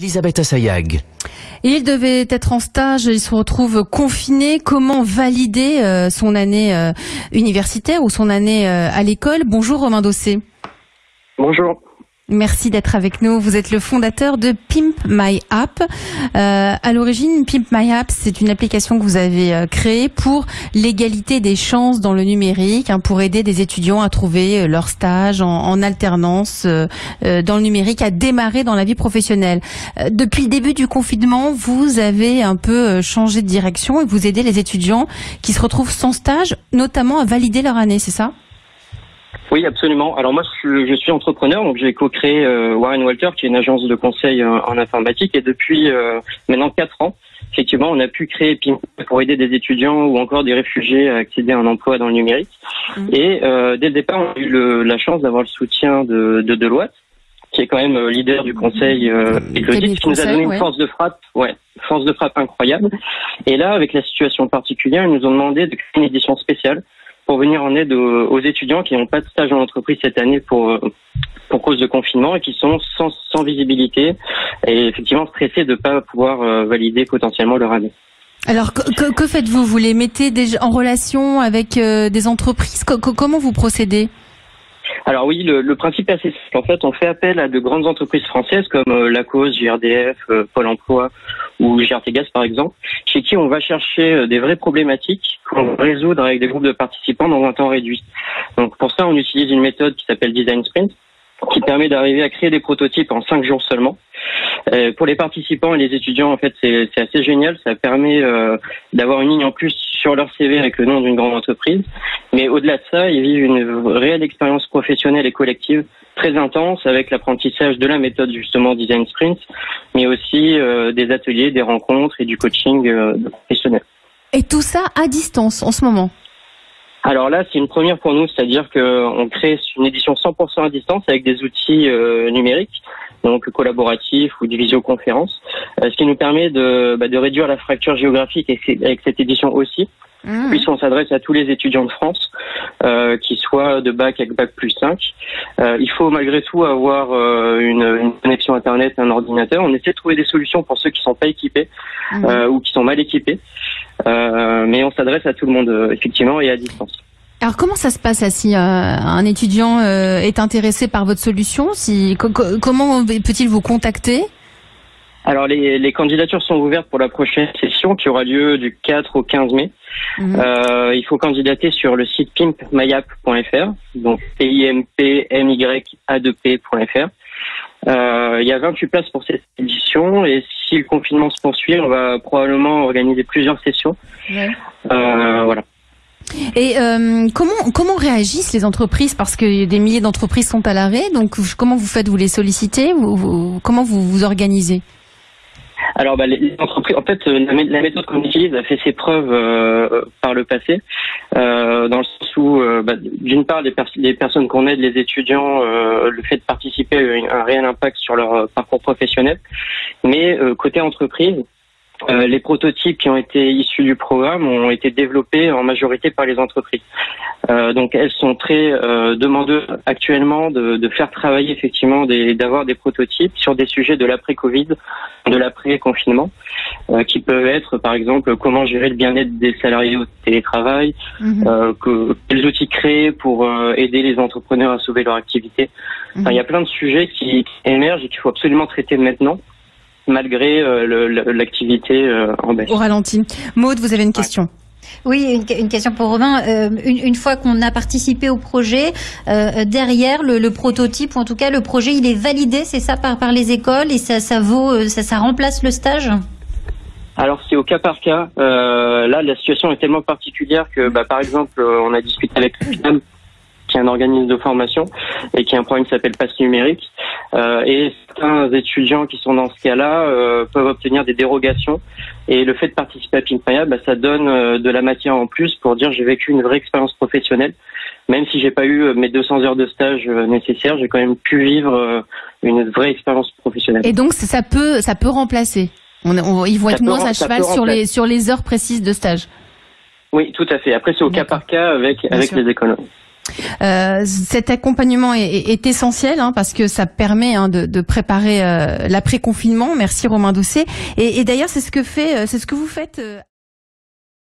Elisabeth Assayag. Il devait être en stage, il se retrouve confiné. Comment valider son année universitaire ou son année à l'école? Bonjour Romain Dossé. Bonjour. Merci d'être avec nous. Vous êtes le fondateur de Pimp My App. À l'origine, Pimp My App, c'est une application que vous avez créée pour l'égalité des chances dans le numérique, pour aider des étudiants à trouver leur stage en alternance dans le numérique, à démarrer dans la vie professionnelle. Depuis le début du confinement, vous avez un peu changé de direction et vous aidez les étudiants qui se retrouvent sans stage, notamment à valider leur année, c'est ça ? Oui, absolument. Alors moi, je suis entrepreneur, donc j'ai co-créé Warren Walter, qui est une agence de conseil en informatique, et depuis maintenant 4 ans, effectivement, on a pu créer Pimp pour aider des étudiants ou encore des réfugiés à accéder à un emploi dans le numérique. Et dès le départ, on a eu la chance d'avoir le soutien de Deloitte, qui est quand même leader du conseil écologique, qui nous a donné une force de frappe incroyable. Et là, avec la situation particulière, ils nous ont demandé de créer une édition spéciale pour venir en aide aux étudiants qui n'ont pas de stage en entreprise cette année pour cause de confinement et qui sont sans visibilité et effectivement stressés de ne pas pouvoir valider potentiellement leur année. Alors, que faites-vous? Vous les mettez déjà en relation avec des entreprises? Comment vous procédez? Alors oui, le principe est assez simple. En fait, on fait appel à de grandes entreprises françaises comme Lacoste, JRDF, Pôle emploi ou GRTGaz par exemple, chez qui on va chercher des vraies problématiques qu'on va résoudre avec des groupes de participants dans un temps réduit. Donc pour ça, on utilise une méthode qui s'appelle Design Sprint, qui permet d'arriver à créer des prototypes en 5 jours seulement. Pour les participants et les étudiants, en fait, c'est assez génial. Ça permet d'avoir une ligne en plus sur leur CV avec le nom d'une grande entreprise. Mais au-delà de ça, ils vivent une réelle expérience professionnelle et collective très intense avec l'apprentissage de la méthode justement Design Sprint, mais aussi des ateliers, des rencontres et du coaching de professionnels. Et tout ça à distance en ce moment? Alors là, c'est une première pour nous, c'est-à-dire qu'on crée une édition 100% à distance avec des outils numériques, donc collaboratifs ou de visioconférence, ce qui nous permet de réduire la fracture géographique avec cette édition aussi, puisqu'on s'adresse à tous les étudiants de France, qui soient de bac avec bac plus 5. Il faut malgré tout avoir une connexion Internet, un ordinateur. On essaie de trouver des solutions pour ceux qui sont pas équipés ou qui sont mal équipés. Mais on s'adresse à tout le monde, effectivement, et à distance. Alors comment ça se passe si un étudiant est intéressé par votre solution? Comment peut-il vous contacter? Alors les candidatures sont ouvertes pour la prochaine session qui aura lieu du 4 au 15 mai. Il faut candidater sur le site pimpmyapp.fr, donc pimpmyap.fr. Il y a 28 places pour cette édition et si le confinement se poursuit, on va probablement organiser plusieurs sessions. Voilà. Et comment réagissent les entreprises? Parce que des milliers d'entreprises sont à l'arrêt, donc comment vous faites? Vous les sollicitez? Comment vous vous organisez? Alors les entreprises, en fait, la méthode qu'on utilise a fait ses preuves par le passé, dans le sens où, d'une part, les personnes qu'on aide, les étudiants, le fait de participer a un réel impact sur leur parcours professionnel, mais côté entreprise, les prototypes qui ont été issus du programme ont été développés en majorité par les entreprises. Donc elles sont très demandeuses actuellement de faire travailler effectivement d'avoir des prototypes sur des sujets de l'après-Covid, de l'après-confinement, qui peuvent être par exemple comment gérer le bien-être des salariés au télétravail, quels outils créer pour aider les entrepreneurs à sauver leur activité. Enfin, il y a plein de sujets qui émergent et qu'il faut absolument traiter maintenant, malgré l'activité en baisse. Au ralenti. Maude, vous avez une question? Oui, une question pour Romain. Une fois qu'on a participé au projet, derrière le prototype, ou en tout cas le projet, il est validé, c'est ça, par les écoles et ça remplace le stage? Alors c'est au cas par cas. Là, la situation est tellement particulière que, par exemple, on a discuté avec le FINAM, qui est un organisme de formation et qui a un programme qui s'appelle Pass Numérique. Et certains étudiants qui sont dans ce cas-là peuvent obtenir des dérogations. Et le fait de participer à Pimp My App, ça donne de la matière en plus pour dire j'ai vécu une vraie expérience professionnelle. Même si j'ai pas eu mes 200 heures de stage nécessaires, j'ai quand même pu vivre une vraie expérience professionnelle. Et donc ça peut remplacer. Ils vont être moins à cheval sur les heures précises de stage. Oui, tout à fait. Après c'est au cas par cas avec les écoles. Cet accompagnement est essentiel parce que ça permet de préparer l'après-confinement. Merci Romain Doucet. Et d'ailleurs, c'est ce que vous faites.